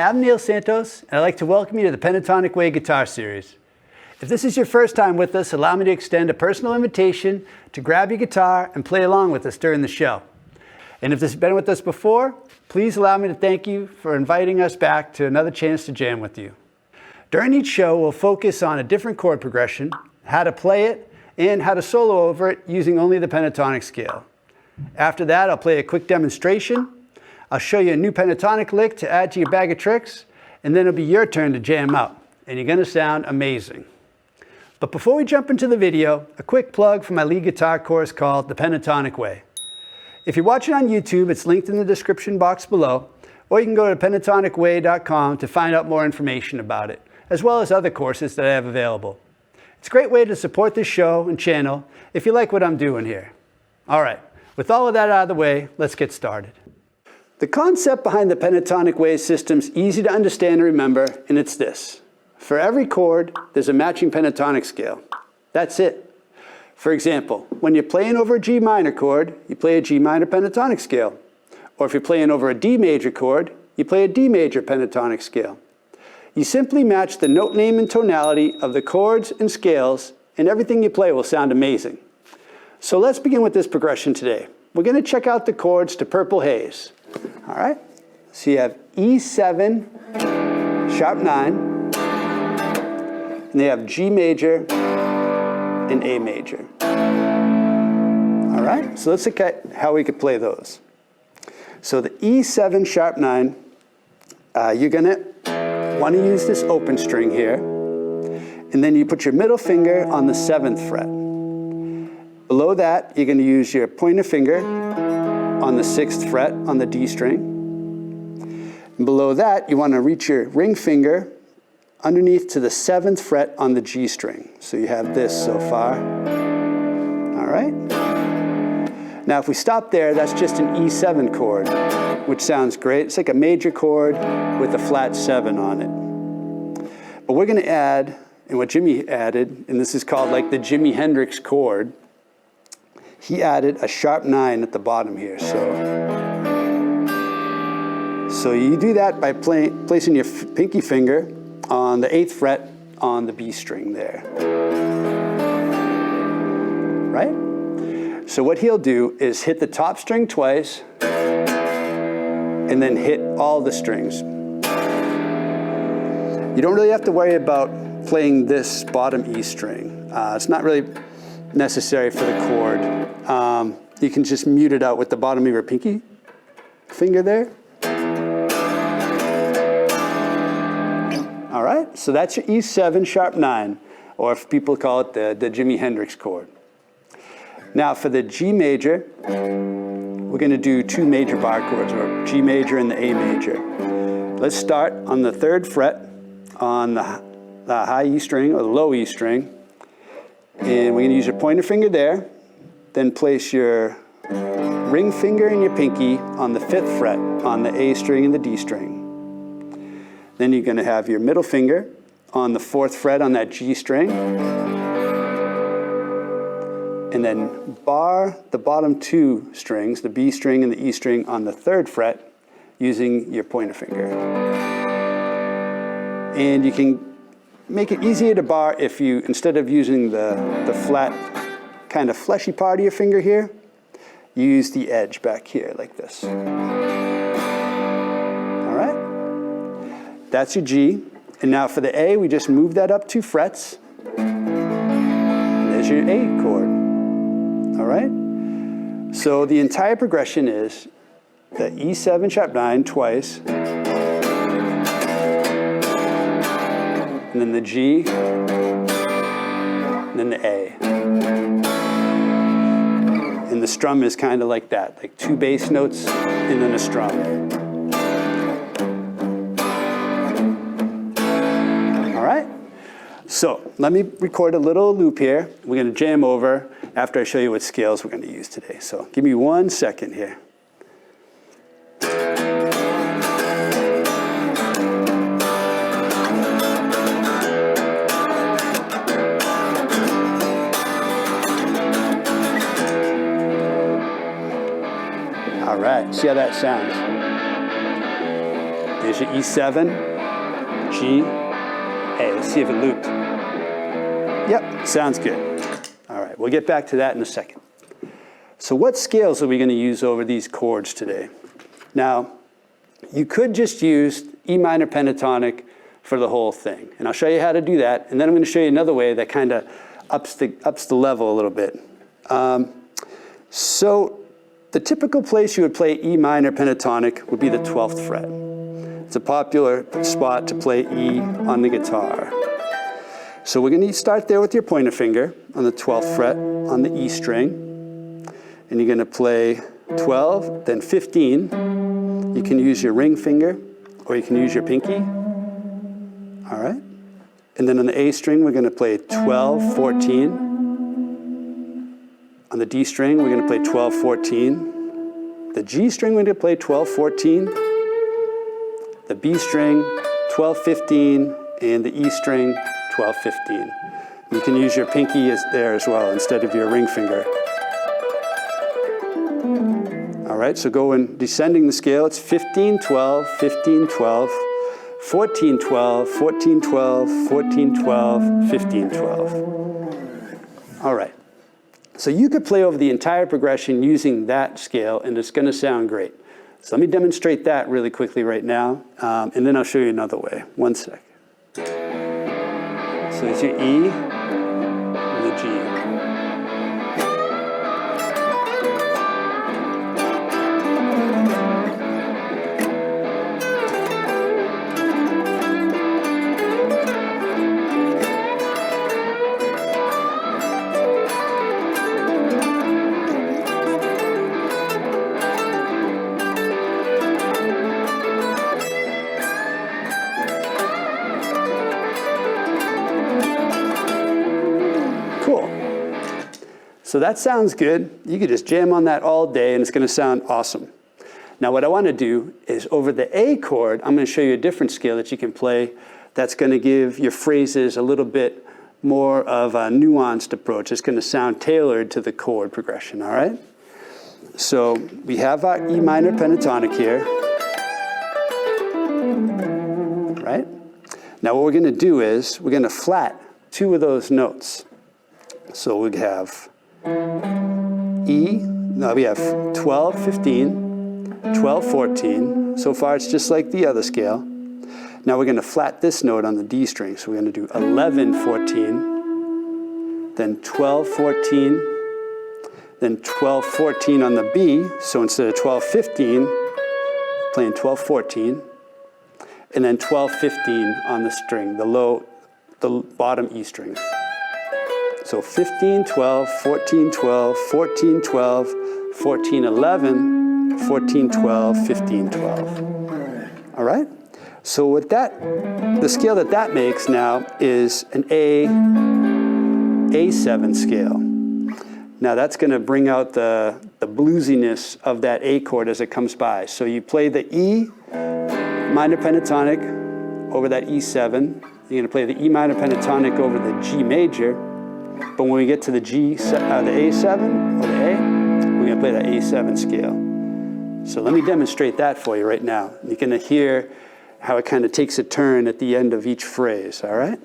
I'm Neil Santos, and I'd like to welcome you to the Pentatonic Way guitar series. If this is your first time with us, allow me to extend a personal invitation to grab your guitar and play along with us during the show. And if this has been with us before, please allow me to thank you for inviting us back to another chance to jam with you. During each show, we'll focus on a different chord progression, how to play it, and how to solo over it using only the pentatonic scale. After that, I'll play a quick demonstration. I'll show you a new pentatonic lick to add to your bag of tricks, and then it'll be your turn to jam out, and you're going to sound amazing. But before we jump into the video, a quick plug for my lead guitar course called The Pentatonic Way. If you're watching on YouTube, it's linked in the description box below, or you can go to pentatonicway.com to find out more information about it, as well as other courses that I have available. It's a great way to support this show and channel if you like what I'm doing here. All right, with all of that out of the way, let's get started. The concept behind the Pentatonic Way system is easy to understand and remember, and it's this. For every chord, there's a matching pentatonic scale. That's it. For example, when you're playing over a G minor chord, you play a G minor pentatonic scale. Or if you're playing over a D major chord, you play a D major pentatonic scale. You simply match the note name and tonality of the chords and scales, and everything you play will sound amazing. So let's begin with this progression today. We're going to check out the chords to Purple Haze. All right, so you have E7, sharp 9, and they have G major and A major. All right, so let's look at how we could play those. So the E7 sharp 9, you're going to want to use this open string here, and then you put your middle finger on the 7th fret. Below that, you're going to use your pointer finger on the 6th fret on the D string. And below that, you want to reach your ring finger underneath to the 7th fret on the G string. So you have this so far. All right? Now if we stop there, that's just an E7 chord, which sounds great. It's like a major chord with a flat 7 on it. But we're going to add, and what Jimi added, and this is called like the Jimi Hendrix chord, he added a sharp 9 at the bottom here. So you do that by placing your pinky finger on the 8th fret on the B string there. Right? So what he'll do is hit the top string twice and then hit all the strings. You don't really have to worry about playing this bottom E string. It's not really necessary for the chord. You can just mute it out with the bottom of your pinky finger there. All right, so that's your E7 sharp 9, or if people call it the Jimi Hendrix chord. Now for the G major, we're going to do two major bar chords, or G major and the A major. Let's start on the 3rd fret on the high E string, or the low E string. And we're going to use your pointer finger there. Then place your ring finger and your pinky on the 5th fret on the A string and the D string. Then you're going to have your middle finger on the 4th fret on that G string. And then bar the bottom 2 strings, the B string and the E string, on the 3rd fret using your pointer finger. And you can make it easier to bar if you, instead of using the flat kind of fleshy part of your finger here, you use the edge back here like this. All right? That's your G. And now for the A, we just move that up 2 frets. And there's your A chord. All right? So the entire progression is the E7 sharp 9 twice, and then the G, and then the A. And the strum is kind of like that, like 2 bass notes and then a strum. All right? So let me record a little loop here. We're going to jam over after I show you what scales we're going to use today. So give me 1 second here. All right, see how that sounds. There's your E7, G, A. Let's see if it looped. Yep, sounds good. All right, we'll get back to that in a second. So what scales are we going to use over these chords today? Now, you could just use E minor pentatonic for the whole thing. And I'll show you how to do that. And then I'm going to show you another way that kind of ups the level a little bit. So the typical place you would play E minor pentatonic would be the 12th fret. It's a popular spot to play E on the guitar. So we're going to start there with your pointer finger on the 12th fret on the E string. And you're going to play 12, then 15. You can use your ring finger or you can use your pinky. All right. And then on the A string, we're going to play 12, 14. On the D string, we're going to play 12, 14. The G string, we're going to play 12, 14. The B string, 12, 15. And the E string, 12, 15. You can use your pinky there as well instead of your ring finger. All right, so go in descending the scale. It's 15, 12, 15, 12, 14, 12, 14, 12, 14, 12, 15, 12. All right. So you could play over the entire progression using that scale, and it's going to sound great. So let me demonstrate that really quickly right now, and then I'll show you another way. One sec. So it's your E and the G. So that sounds good. You could just jam on that all day and it's going to sound awesome. Now what I want to do is over the A chord, I'm going to show you a different scale that you can play that's going to give your phrases a little bit more of a nuanced approach. It's going to sound tailored to the chord progression, all right? So we have our E minor pentatonic here, right? Now what we're going to do is we're going to flat two of those notes. So we have E, now we have 12, 15, 12, 14. So far it's just like the other scale. Now we're going to flat this note on the D string. So we're going to do 11, 14, then 12, 14, then 12, 14 on the B. So instead of 12, 15, playing 12, 14, and then 12, 15 on the string, the bottom E string. So 15, 12, 14, 12, 14, 12, 14, 11, 14, 12, 15, 12. All right? So with that, the scale that makes now is an A7 scale. Now that's going to bring out the bluesiness of that A chord as it comes by. So you play the E minor pentatonic over that E7. You're going to play the E minor pentatonic over the G major. But when we get to the A7 or the A, we're going to play that A7 scale. So let me demonstrate that for you right now. You're going to hear how it kind of takes a turn at the end of each phrase, all right?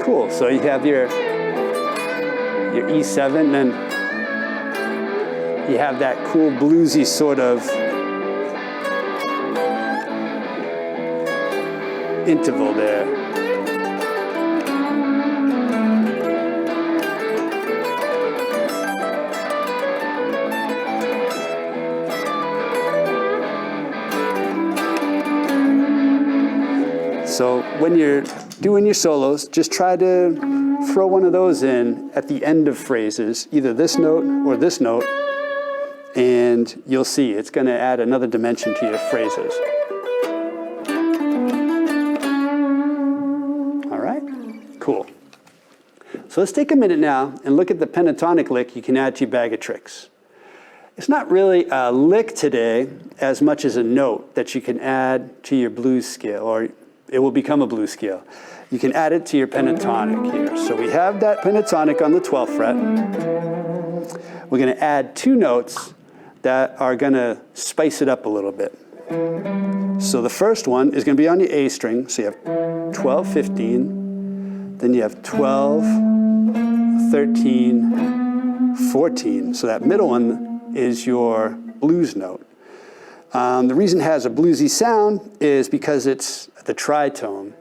Cool, so you have your E7, and you have that cool bluesy sort of interval there. So when you're doing your solos, just try to throw one of those in at the end of phrases, either this note or this note, and you'll see it's going to add another dimension to your phrases. All right? Cool. So let's take a minute now and look at the pentatonic lick you can add to your bag of tricks. It's not really a lick today as much as a note that you can add to your blues scale, or it will become a blues scale. You can add it to your pentatonic here. So we have that pentatonic on the 12th fret. We're going to add two notes that are going to spice it up a little bit. So the first one is going to be on the A string. So you have 12, 15, then you have 12, 13, 14. So that middle one is your blues note. The reason it has a bluesy sound is because it's the tritone,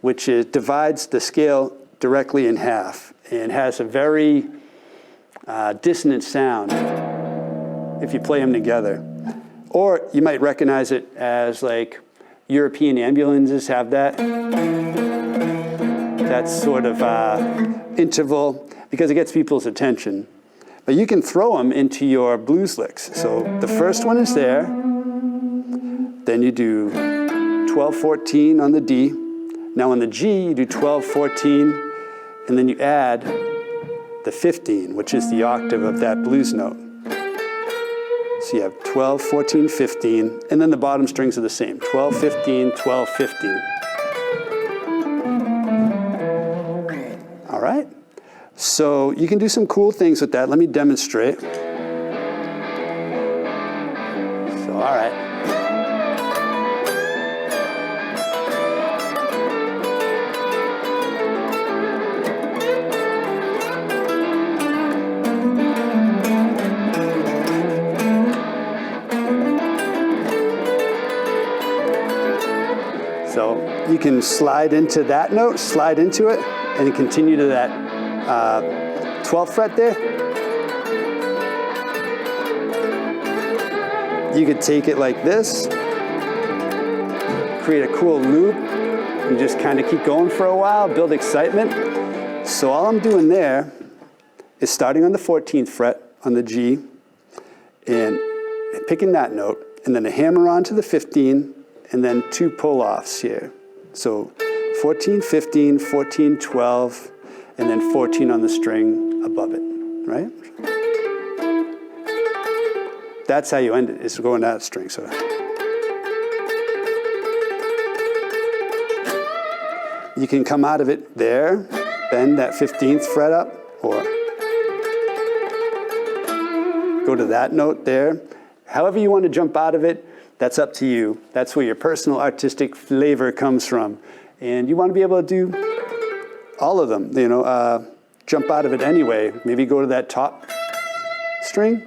which divides the scale directly in half and has a very dissonant sound if you play them together. Or you might recognize it as like European ambulances have that sort of interval because it gets people's attention. But you can throw them into your blues licks. So the first one is there, then you do 12, 14 on the D. Now on the G, you do 12, 14, and then you add the 15, which is the octave of that blues note. So you have 12, 14, 15, and then the bottom strings are the same, 12, 15, 12, 15. All right? So you can do some cool things with that. Let me demonstrate. So, all right. So you can slide into that note, slide into it, and then continue to that 12th fret there. You could take it like this, create a cool loop, and just kind of keep going for a while, build excitement. So all I'm doing there is starting on the 14th fret on the G, and picking that note, and then a hammer on to the 15, and then two pull-offs here. So 14, 15, 14, 12, and then 14 on the string above it, right? That's how you end it, is going that string. So you can come out of it there, bend that 15th fret up, or go to that note there. However you want to jump out of it, that's up to you. That's where your personal artistic flavor comes from. And you want to be able to do all of them, you know, jump out of it anyway. Maybe go to that top string.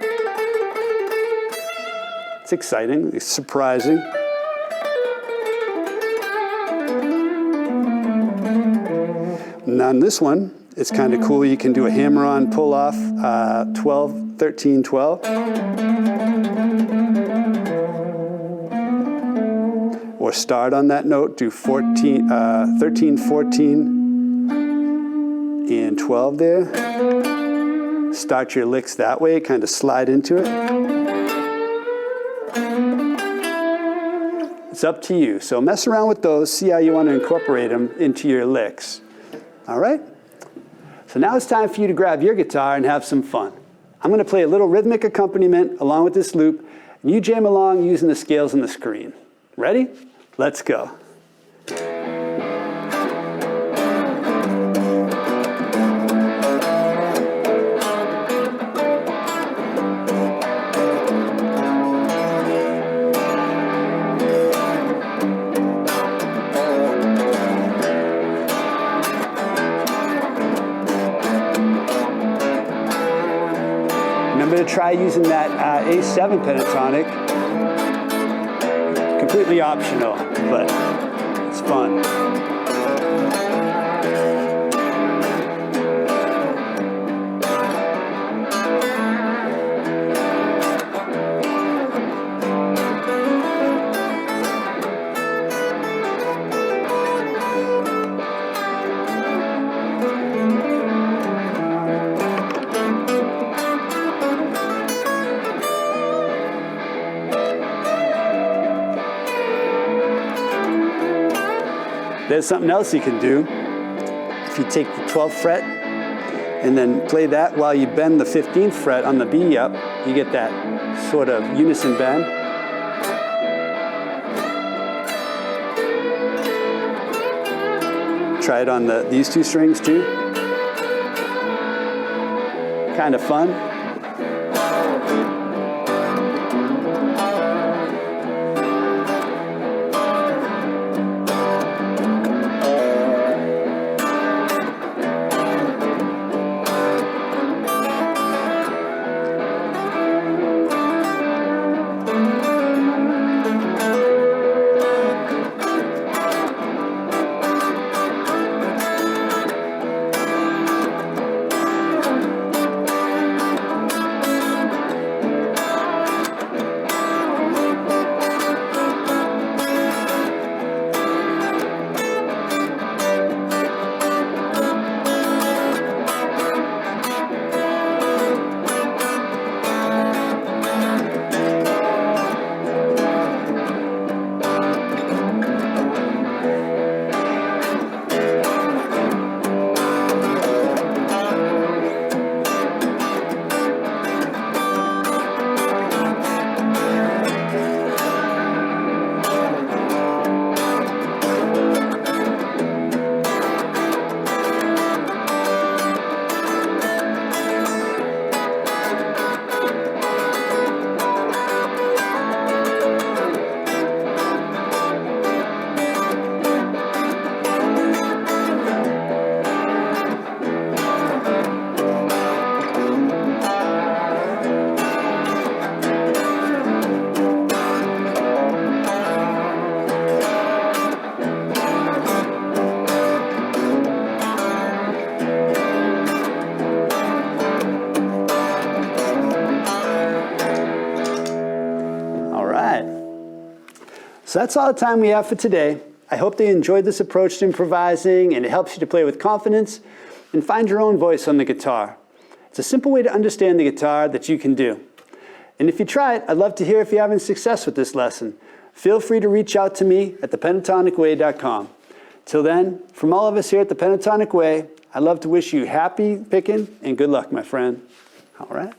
It's exciting, it's surprising. And on this one, it's kind of cool. You can do a hammer-on pull-off, 12, 13, 12. Or start on that note, do 14, 13, 14, and 12 there. Start your licks that way, kind of slide into it. It's up to you. So mess around with those, see how you want to incorporate them into your licks. All right? So now it's time for you to grab your guitar and have some fun. I'm going to play a little rhythmic accompaniment along with this loop, and you jam along using the scales on the screen. Ready? Let's go. Remember to try using that A7 pentatonic. Completely optional, but it's fun. There's something else you can do. If you take the 12th fret And then play that while you bend the 15th fret on the B up. You get that sort of unison bend. Try it on these two strings too. Kind of fun. So that's all the time we have for today. I hope that you enjoyed this approach to improvising and it helps you to play with confidence and find your own voice on the guitar. It's a simple way to understand the guitar that you can do. And if you try it, I'd love to hear if you're having success with this lesson. Feel free to reach out to me at thepentatonicway.com. Till then, from all of us here at the Pentatonic Way, I'd love to wish you happy picking and good luck, my friend. All right.